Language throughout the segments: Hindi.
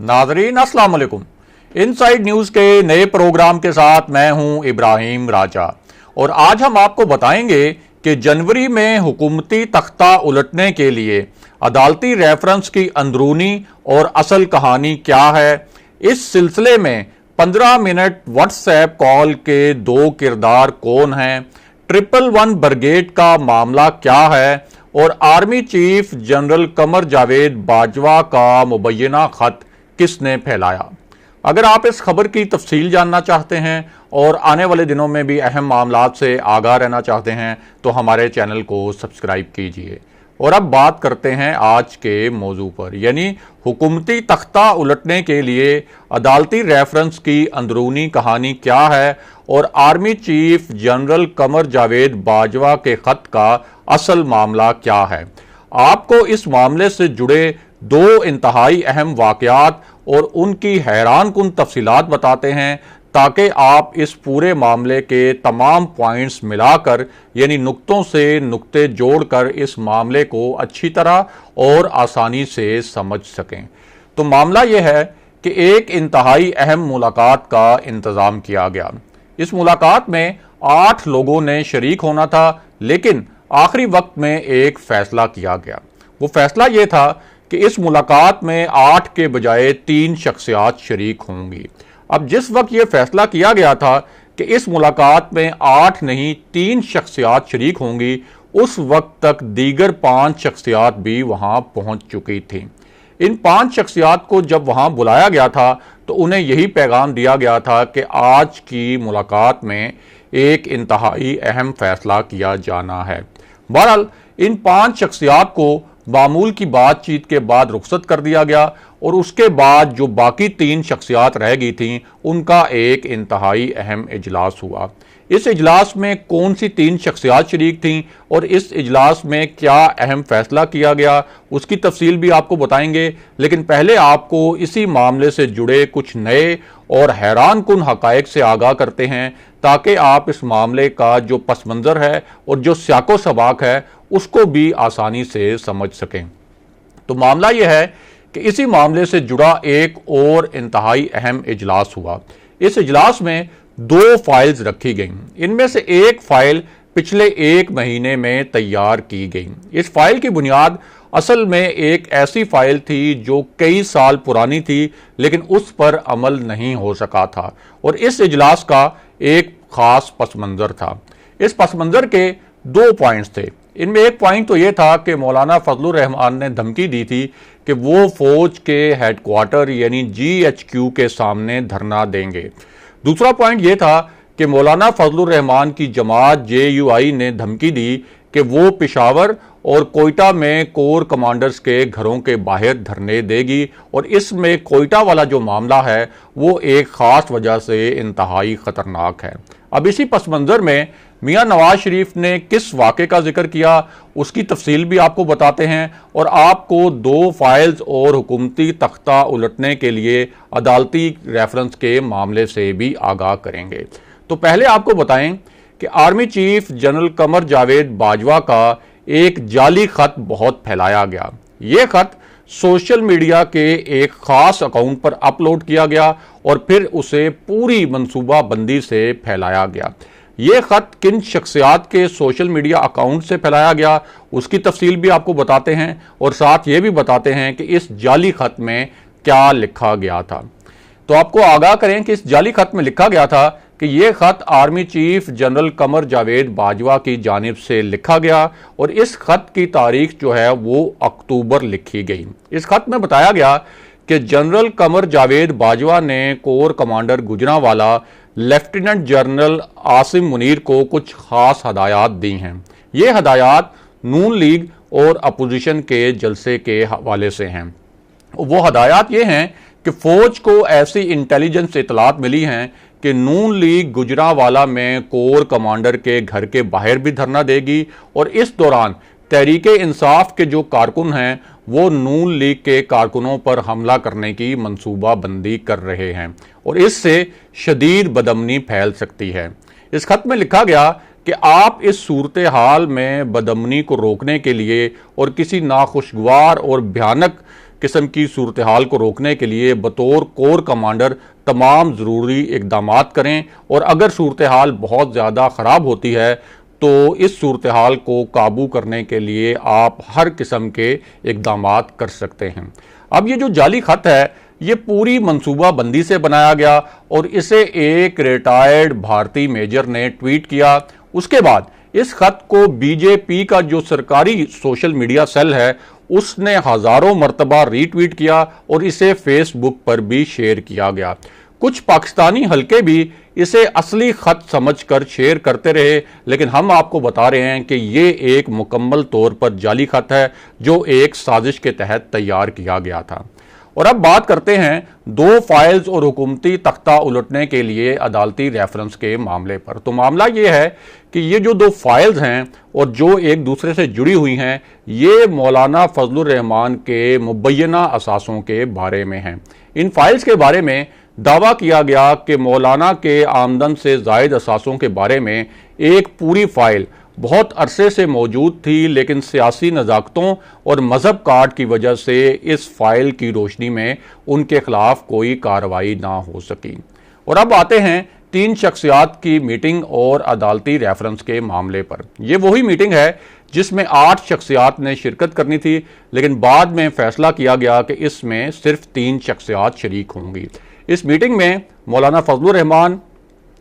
नाजरीन अस्सलाम वालेकुम। इनसाइड न्यूज के नए प्रोग्राम के साथ मैं हूं इब्राहिम राजा और आज हम आपको बताएंगे कि जनवरी में हुकूमती तख्ता उलटने के लिए अदालती रेफरेंस की अंदरूनी और असल कहानी क्या है। इस सिलसिले में 15 मिनट व्हाट्सएप कॉल के दो किरदार कौन हैं, 111 ब्रिगेड का मामला क्या है और army chief general Qamar Javed Bajwa का मुबैना खत किसने फैलाया। अगर आप इस खबर की तफसील जानना चाहते हैं और आने वाले दिनों में भी अहम मामलात से आगाह रहना चाहते हैं तो हमारे चैनल को सब्सक्राइब कीजिए। और अब बात करते हैं आज के मौजू पर, यानी हुकूमती तख्ता उलटने के लिए अदालती रेफरेंस की अंदरूनी कहानी क्या है और army chief general Qamar Javed Bajwa के खत का असल मामला क्या है। आपको इस मामले से जुड़े दो इंतहाई अहम वाकयात और उनकी हैरान कुन तफसीलात बताते हैं ताकि आप इस पूरे मामले के तमाम पॉइंट्स मिलाकर यानी नुक्तों से नुक्ते जोड़कर इस मामले को अच्छी तरह और आसानी से समझ सकें। तो मामला यह है कि एक इंतहाई अहम मुलाकात का इंतज़ाम किया गया। इस मुलाकात में 8 लोगों ने शरीक होना था, लेकिन आखिरी वक्त में एक फैसला किया गया। वो फैसला ये था कि इस मुलाकात में 8 के बजाय 3 शख्सियात शरीक होंगी। अब जिस वक्त यह फैसला किया गया था कि इस मुलाकात में 8 नहीं 3 शख्सियात शरीक होंगी, उस वक्त तक दीगर 5 शख्सियात भी वहां पहुंच चुकी थी। इन 5 शख्सियात को जब वहां बुलाया गया था तो उन्हें यही पैगाम दिया गया था कि आज की मुलाकात में एक इंतहाई अहम फैसला किया जाना है। बहरहाल इन 5 शख्सियात को मामूल की बातचीत के बाद रुखसत कर दिया गया और उसके बाद जो बाकी 3 शख्सियात रह गई थीं उनका एक इंतहाई अहम इजलास हुआ। इस इजलास में कौन सी 3 शख्सियात शरीक थीं और इस इजलास में क्या अहम फैसला किया गया उसकी तफसील भी आपको बताएंगे। लेकिन पहले आपको इसी मामले से जुड़े कुछ नए और हैरान कुन हकायक से आगाह करते हैं ताकि आप इस मामले का जो पस मंज़र है और जो स्याको सबाक है उसको भी आसानी से समझ सकें। तो मामला यह है कि इसी मामले से जुड़ा एक और इंतहाई अहम इजलास हुआ। इस इजलास में 2 फाइल्स रखी गईं। इनमें से एक फाइल पिछले 1 महीने में तैयार की गई। इस फाइल की बुनियाद असल में एक ऐसी फाइल थी जो कई साल पुरानी थी, लेकिन उस पर अमल नहीं हो सका था और इस इजलास का एक खास पस मंज़र था। इस पस मंज़र के 2 पॉइंट्स थे। इनमें एक पॉइंट तो यह था कि मौलाना फजलुर रहमान ने धमकी दी थी कि वो फौज के हेडक्वार्टर यानी GHQ के सामने धरना देंगे। दूसरा पॉइंट यह था कि मौलाना फजलुर रहमान की जमात JUI ने धमकी दी कि वो पेशावर और कोयटा में कोर कमांडर्स के घरों के बाहर धरने देगी और इसमें कोयटा वाला जो मामला है वो एक खास वजह से इंतहाई खतरनाक है। अब इसी पस मंज़र में मियां नवाज शरीफ ने किस वाक़े का जिक्र किया उसकी तफसील भी आपको बताते हैं और आपको 2 फाइल्स और हुकूमती तख्ता उलटने के लिए अदालती रेफरेंस के मामले से भी आगाह करेंगे। तो पहले आपको बताएं कि army chief general Qamar Javed Bajwa का एक जाली खत बहुत फैलाया गया। यह खत सोशल मीडिया के एक खास अकाउंट पर अपलोड किया गया और फिर उसे पूरी मनसूबा बंदी से फैलाया गया। ये खत किन शख्सियात के सोशल मीडिया अकाउंट से फैलाया गया उसकी तफसील भी आपको बताते हैं और साथ ये भी बताते हैं कि इस जाली खत में क्या लिखा गया था। तो आपको आगाह करें कि इस जाली खत में लिखा गया था कि यह खत army chief general Qamar Javed Bajwa की जानिब से लिखा गया और इस खत की तारीख जो है वो अक्टूबर लिखी गई। इस खत में बताया गया कि जनरल कमर जावेद बाजवा ने core commander Gujranwala lieutenant general Asim Munir को कुछ खास हदायत दी हैं। ये हदायत नून लीग और अपोजिशन के जलसे के हवाले से हैं। वो हदायत ये हैं कि फौज को ऐसी इंटेलिजेंस इतलात मिली हैं कि नून लीग गुजरांवाला में कोर कमांडर के घर के बाहर भी धरना देगी और इस दौरान तहरीक इंसाफ के जो कारकुन हैं वो नून लीग के कारकुनों पर हमला करने की मंसूबा बंदी कर रहे हैं और इससे शदीद बदअमनी फैल सकती है। इस खत में लिखा गया कि आप इस सूरत हाल में बदअमनी को रोकने के लिए और किसी नाखुशगवार और भयानक किस्म की सूरत हाल को रोकने के लिए बतौर कोर कमांडर तमाम ज़रूरी इकदाम करें और अगर सूरत हाल बहुत ज़्यादा ख़राब होती है तो इस सूरत हाल को काबू करने के लिए आप हर किस्म के इकदाम कर सकते हैं। अब ये जो जाली खत है ये पूरी मंसूबा बंदी से बनाया गया और इसे एक रिटायर्ड भारतीय मेजर ने ट्वीट किया। उसके बाद इस खत को बीजेपी का जो सरकारी सोशल मीडिया सेल है उसने हजारों मर्तबा रीट्वीट किया और इसे फेसबुक पर भी शेयर किया गया। कुछ पाकिस्तानी हलके भी इसे असली खत समझकर शेयर करते रहे, लेकिन हम आपको बता रहे हैं कि ये एक मुकम्मल तौर पर जाली खत है जो एक साजिश के तहत तैयार किया गया था। और अब बात करते हैं दो फाइल्स और हुकूमती तख्ता उलटने के लिए अदालती रेफरेंस के मामले पर। तो मामला ये है कि ये जो दो फाइल्स हैं और जो एक दूसरे से जुड़ी हुई हैं ये मौलाना फजलुर रहमान के मुबैना असासों के बारे में हैं। इन फाइल्स के बारे में दावा किया गया कि मौलाना के आमदन से जायद असासों के बारे में एक पूरी फाइल बहुत अरसे से मौजूद थी, लेकिन सियासी नज़ाकतों और मजहब कार्ड की वजह से इस फाइल की रोशनी में उनके खिलाफ कोई कार्रवाई ना हो सकी। और अब आते हैं तीन शख्सियात की मीटिंग और अदालती रेफरेंस के मामले पर। यह वही मीटिंग है जिसमें 8 शख्सियात ने शिरकत करनी थी, लेकिन बाद में फैसला किया गया कि इसमें सिर्फ 3 शख्सियात शरीक होंगी। इस मीटिंग में मौलाना फजलुर रहमान,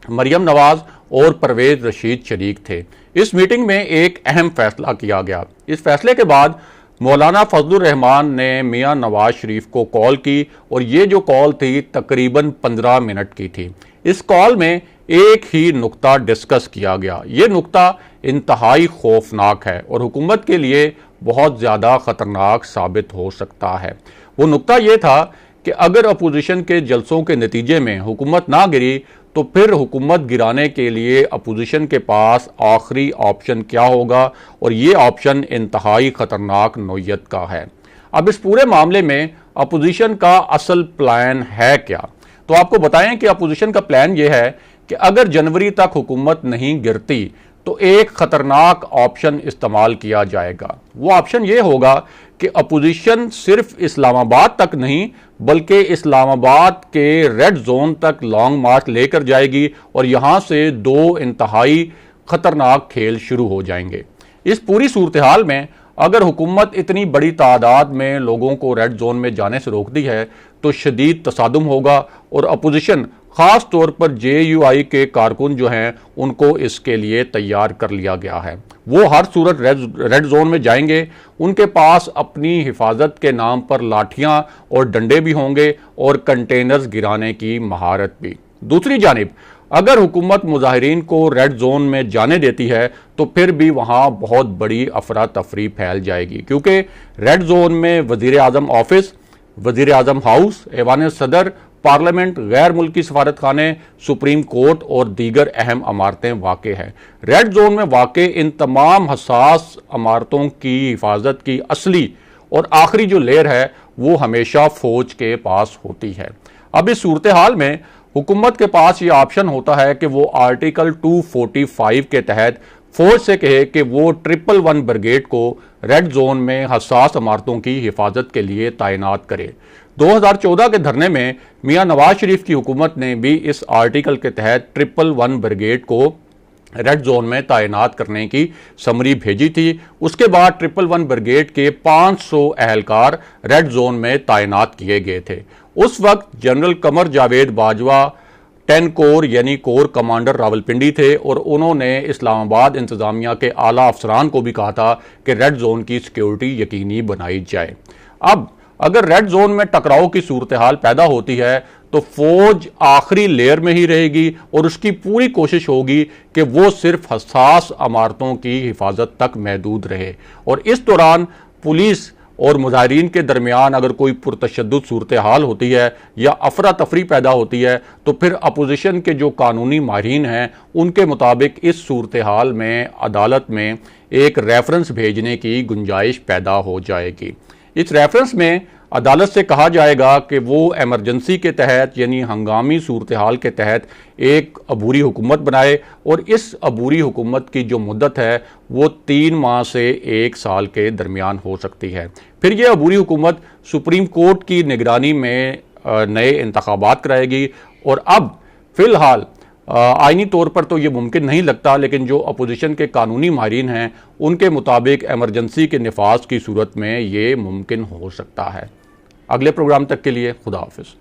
मरियम नवाज और परवेज रशीद शरीक थे। इस मीटिंग में एक अहम फैसला किया गया। इस फैसले के बाद मौलाना फजलुर रहमान ने मियां नवाज शरीफ को कॉल की और ये जो कॉल थी तकरीबन 15 मिनट की थी। इस कॉल में एक ही नुक्ता डिस्कस किया गया। ये नुक्ता इंतहाई खौफनाक है और हुकूमत के लिए बहुत ज़्यादा ख़तरनाक साबित हो सकता है। वो नुक्ता ये था कि अगर अपोजिशन के जलसों के नतीजे में हुकूमत ना गिरी तो फिर हुकूमत गिराने के लिए अपोजिशन के पास आखिरी ऑप्शन क्या होगा, और ये ऑप्शन इंतहाई ख़तरनाक नौयत का है। अब इस पूरे मामले में अपोजिशन का असल प्लान है क्या? तो आपको बताएं कि अपोजिशन का प्लान ये है कि अगर जनवरी तक हुकूमत नहीं गिरती तो एक खतरनाक ऑप्शन इस्तेमाल किया जाएगा। वो ऑप्शन ये होगा कि अपोजिशन सिर्फ इस्लामाबाद तक नहीं बल्कि इस्लामाबाद के रेड जोन तक लॉन्ग मार्च लेकर जाएगी और यहां से दो इंतहाई खतरनाक खेल शुरू हो जाएंगे। इस पूरी सूरत हाल में अगर हुकूमत इतनी बड़ी तादाद में लोगों को रेड जोन में जाने से रोकती है तो शदीद तसादुम होगा और अपोजिशन खास तौर पर JUI के कारकुन जो हैं उनको इसके लिए तैयार कर लिया गया है। वो हर सूरत रेड जोन में जाएंगे, उनके पास अपनी हिफाजत के नाम पर लाठियां और डंडे भी होंगे और कंटेनर्स गिराने की महारत भी। दूसरी जानिब अगर हुकूमत मुजाहिरीन को रेड जोन में जाने देती है तो फिर भी वहां बहुत बड़ी अफरा तफरी फैल जाएगी, क्योंकि रेड जोन में वजीर आजम ऑफिस, वजीर आजम हाउस, ऐवान सदर, पार्लियामेंट, गैर मुल्की सफारत खाने, सुप्रीम कोर्ट और दीगर अहम इमारतें वाक़ हैं। रेड जोन में वाक़ इन तमाम हसास इमारतों की हिफाजत की असली और आखिरी जो लेयर है वो हमेशा फौज के पास होती है। अब इस सूरत हाल में हुकूमत के पास ये ऑप्शन होता है कि वो आर्टिकल 245 के तहत फौज से कहे कि वो 111 ब्रिगेड को रेड जोन में हसास इमारतों की हिफाजत के लिए तैनात करे। 2014 के धरने में मियां नवाज शरीफ की हुकूमत ने भी इस आर्टिकल के तहत 111 ब्रिगेड को रेड जोन में तैनात करने की समरी भेजी थी। उसके बाद 111 ब्रिगेड के 500 अहलकार रेड जोन में तैनात किए गए थे। उस वक्त जनरल कमर जावेद बाजवा 10 कोर यानी कोर कमांडर रावलपिंडी थे और उन्होंने इस्लामाबाद इंतजामिया के आला अफसरान को भी कहा था कि रेड जोन की सिक्योरिटी यकीनी बनाई जाए। अब अगर रेड जोन में टकराव की सूरत हाल पैदा होती है तो फौज आखिरी लेयर में ही रहेगी और उसकी पूरी कोशिश होगी कि वो सिर्फ हसास इमारतों की हिफाजत तक महदूद रहे, और इस दौरान पुलिस और मुजाहिरीन के दरमियान अगर कोई पुरतशद्दुद सूरत हाल होती है या अफरा तफरी पैदा होती है तो फिर अपोजिशन के जो कानूनी माहिरीन हैं उनके मुताबिक इस सूरत हाल में अदालत में एक रेफरेंस भेजने की गुंजाइश पैदा हो जाएगी। इस रेफरेंस में अदालत से कहा जाएगा कि वो एमरजेंसी के तहत यानी हंगामी सूरत हाल के तहत एक अबूरी हुकूमत बनाए और इस अबूरी हुकूमत की जो मुद्दत है वो 3 माह से 1 साल के दरमियान हो सकती है। फिर ये अबूरी हुकूमत सुप्रीम कोर्ट की निगरानी में नए इंतखाबात कराएगी और अब फिलहाल आईनी तौर पर तो ये मुमकिन नहीं लगता, लेकिन जो अपोजिशन के कानूनी माहिरीन हैं उनके मुताबिक एमरजेंसी के निफाज की सूरत में ये मुमकिन हो सकता है। अगले प्रोग्राम तक के लिए खुदा हाफिज।